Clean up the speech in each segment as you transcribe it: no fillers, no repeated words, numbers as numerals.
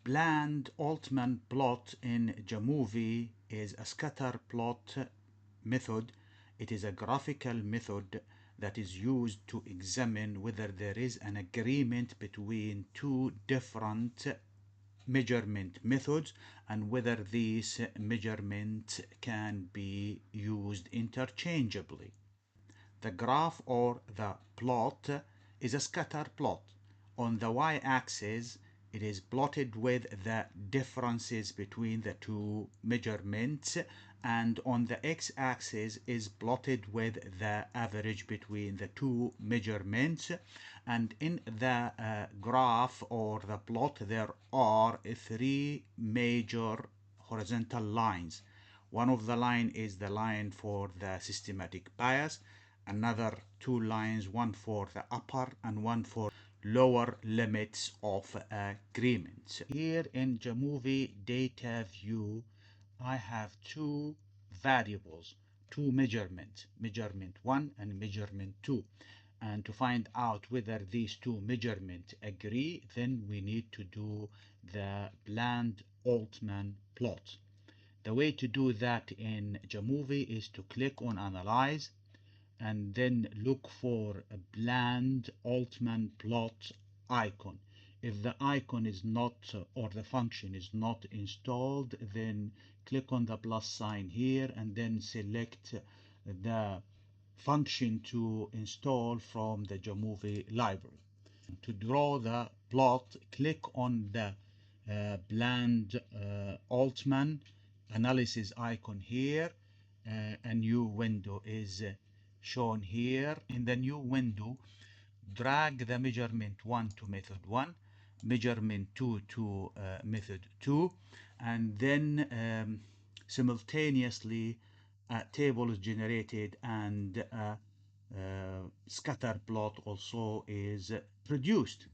Bland Altman plot in Jamovi is a scatter plot method. It is a graphical method that is used to examine whether there is an agreement between two different measurement methods and whether these measurements can be used interchangeably. The graph or the plot is a scatter plot. On the y-axis, it is plotted with the differences between the two measurements, and on the x-axis is plotted with the average between the two measurements. And in the graph or the plot, there are three major horizontal lines. One of the line is the line for the systematic bias, another two lines, one for the upper and one for lower limits of agreements. Here in Jamovi data view, I have two variables, two measurements, measurement 1 and measurement 2. And to find out whether these two measurements agree, then we need to do the Bland Altman plot. The way to do that in Jamovi is to click on Analyze and then look for a Bland Altman plot icon. If the icon is not or the function is not installed, then click on the plus sign here and then select the function to install from the Jamovi library. To draw the plot, click on the Bland Altman analysis icon here. A new window is shown here. In the new window, drag the measurement 1 to method 1, measurement 2 to method 2, and then simultaneously a table is generated and a scatter plot also is produced.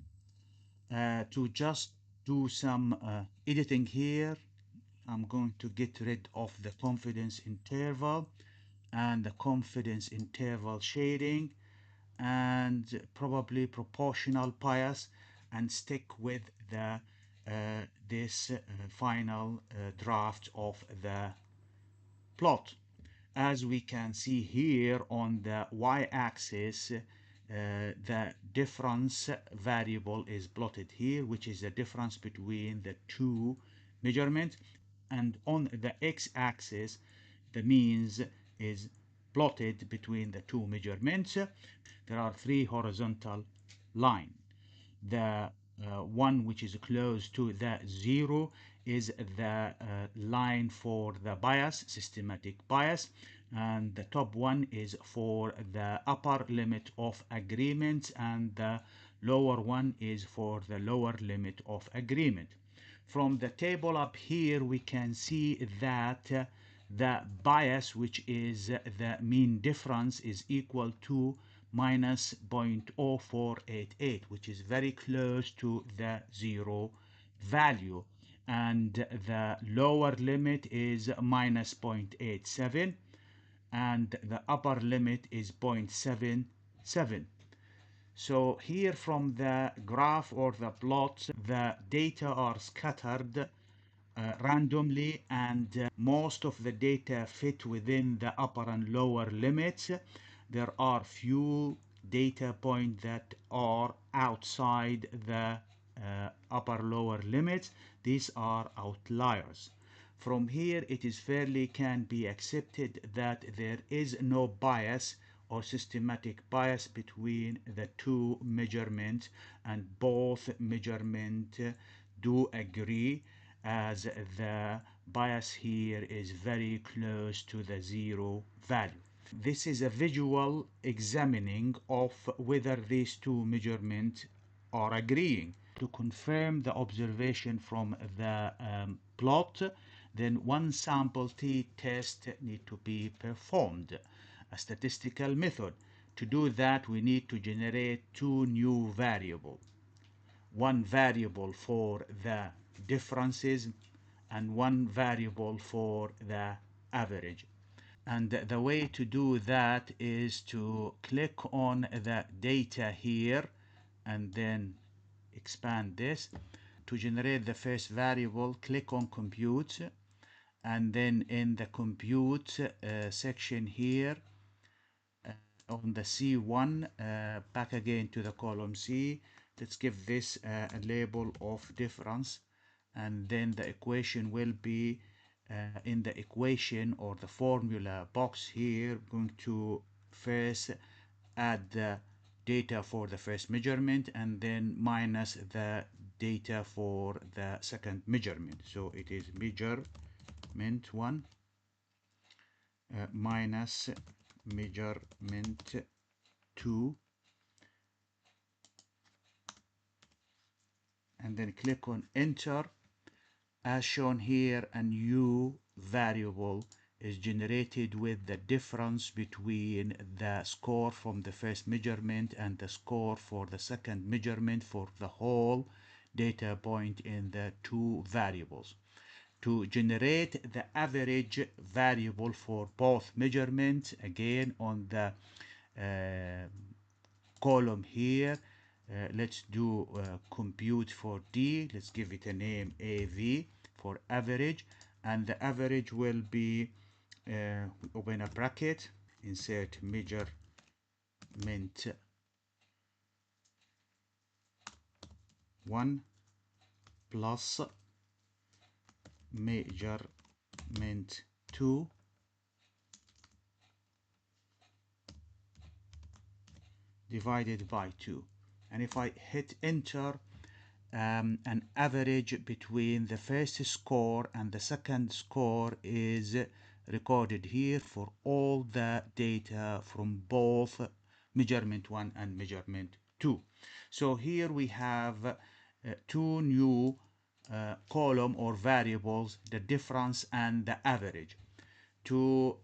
To just do some editing here, I'm going to get rid of the confidence interval and the confidence interval shading and probably proportional bias, and stick with the this final draft of the plot. As we can see here on the y-axis, the difference variable is plotted here, which is the difference between the two measurements, and on the x-axis the means is plotted between the two measurements. There are three horizontal lines. The one which is close to the 0 is the line for the bias, systematic bias, and the top one is for the upper limit of agreement, and the lower one is for the lower limit of agreement. From the table up here, we can see that the bias, which is the mean difference, is equal to minus 0.0488, which is very close to the 0 value, and the lower limit is minus 0.87 and the upper limit is 0.77. So here from the graph or the plot, the data are scattered randomly, and most of the data fit within the upper and lower limits. There are few data points that are outside the upper lower limits. These are outliers. From here, it is fairly can be accepted that there is no bias or systematic bias between the two measurements, and both measurements do agree, as the bias here is very close to the 0 value. This is a visual examining of whether these two measurements are agreeing. To confirm the observation from the plot, then one sample t-test need to be performed, a statistical method. To do that, we need to generate two new variables. One variable for the differences and one variable for the average. And the way to do that is to click on the data here and then expand this to generate the first variable, click on compute, and then in the compute section here on the C1, back again to the column C, let's give this a label of difference, and then the equation will be in the equation or the formula box here, going to first add the data for the first measurement and then minus the data for the second measurement. So it is measurement 1 minus measurement 2, and then click on enter. As shown here, a new variable is generated with the difference between the score from the first measurement and the score for the second measurement for the whole data point in the two variables. To generate the average variable for both measurements, again on the column here, let's do compute for D. Let's give it a name AV for average, and the average will be open a bracket, insert measurement 1 plus measurement 2 divided by 2. And if I hit enter, an average between the first score and the second score is recorded here for all the data from both measurement 1 and measurement 2. So here we have two new column or variables, the difference and the average. To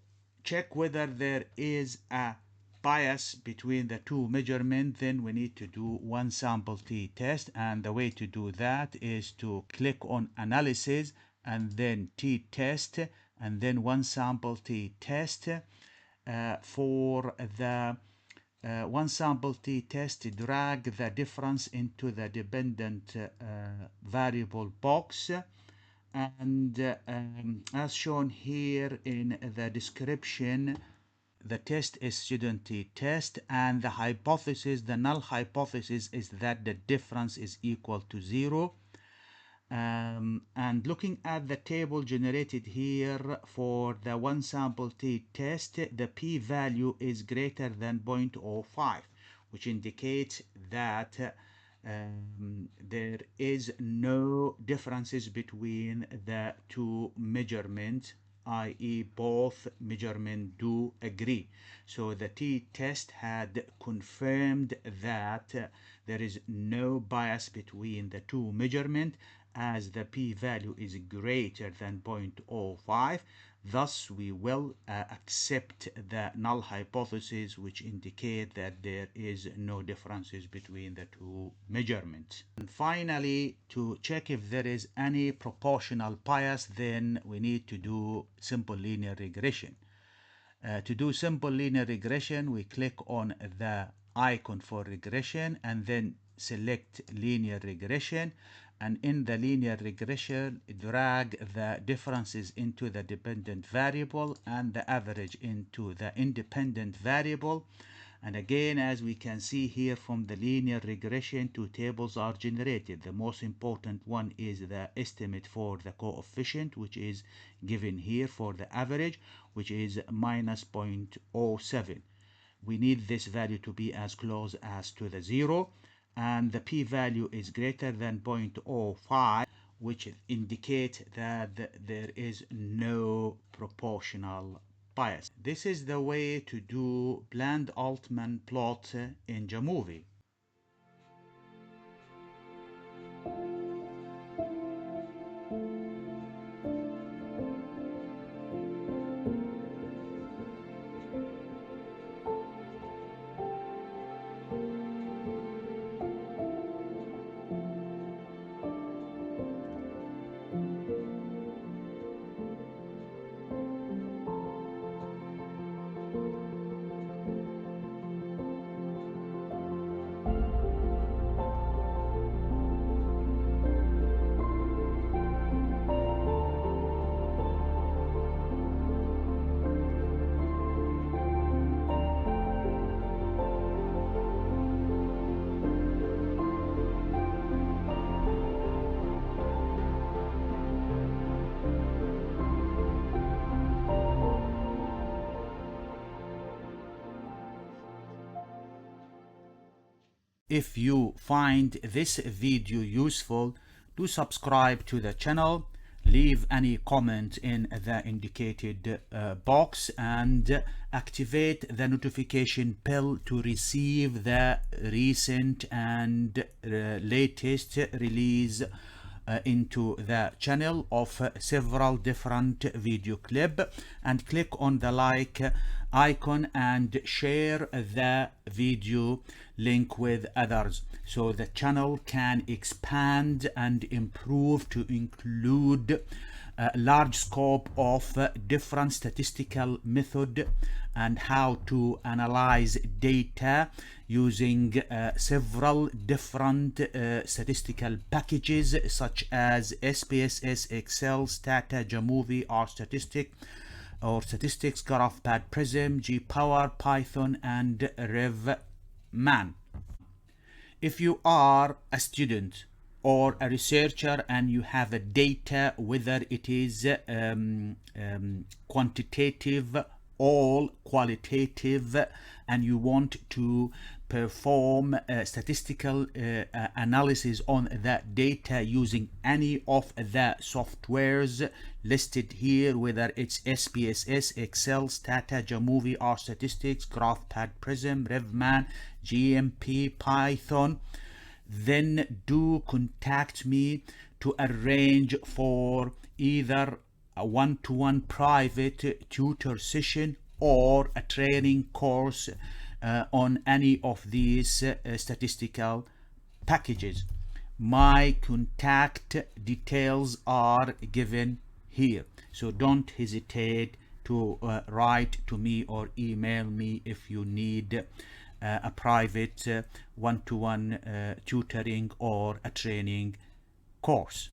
check whether there is a bias between the two measurements, then we need to do one sample t-test, and the way to do that is to click on analysis and then t-test and then one sample t-test. For the one sample t-test, drag the difference into the dependent variable box, and as shown here in the description, the test is student t-test, and the hypothesis, the null hypothesis, is that the difference is equal to 0. And looking at the table generated here for the one sample t-test, the p-value is greater than 0.05, which indicates that there is no differences between the two measurements, i.e. both measurements do agree. So the t-test had confirmed that there is no bias between the two measurements, as the p-value is greater than 0.05. Thus we will accept the null hypothesis, which indicate that there is no differences between the two measurements. And finally, to check if there is any proportional bias, then we need to do simple linear regression. To do simple linear regression, we click on the icon for regression and then select linear regression, and in the linear regression drag the differences into the dependent variable and the average into the independent variable. And again, as we can see here from the linear regression, two tables are generated. The most important one is the estimate for the coefficient, which is given here for the average, which is minus 0.07. We need this value to be as close as to the 0, and the p-value is greater than 0.05, which indicates that there is no proportional bias. This is the way to do planned Altman plot in Jamovi. If you find this video useful, do subscribe to the channel, leave any comment in the indicated box, and activate the notification bell to receive the recent and latest release into the channel of several different video clip, and click on the like icon and share the video link with others so the channel can expand and improve to include a large scope of different statistical method and how to analyze data using several different statistical packages such as SPSS, Excel, Stata, Jamovi, Statistics, GraphPad, Prism, GPower, Python, and RevMan. If you are a student or a researcher and you have a data, whether it is quantitative or qualitative, and you want to perform statistical analysis on that data using any of the softwares listed here, whether it's SPSS, Excel, Stata, Jamovi, Statistics, GraphPad, Prism, RevMan, GMP, Python, then do contact me to arrange for either a one-to-one private tutor session or a training course on any of these statistical packages. My contact details are given here, so don't hesitate to write to me or email me if you need a private one-to-one tutoring or a training course.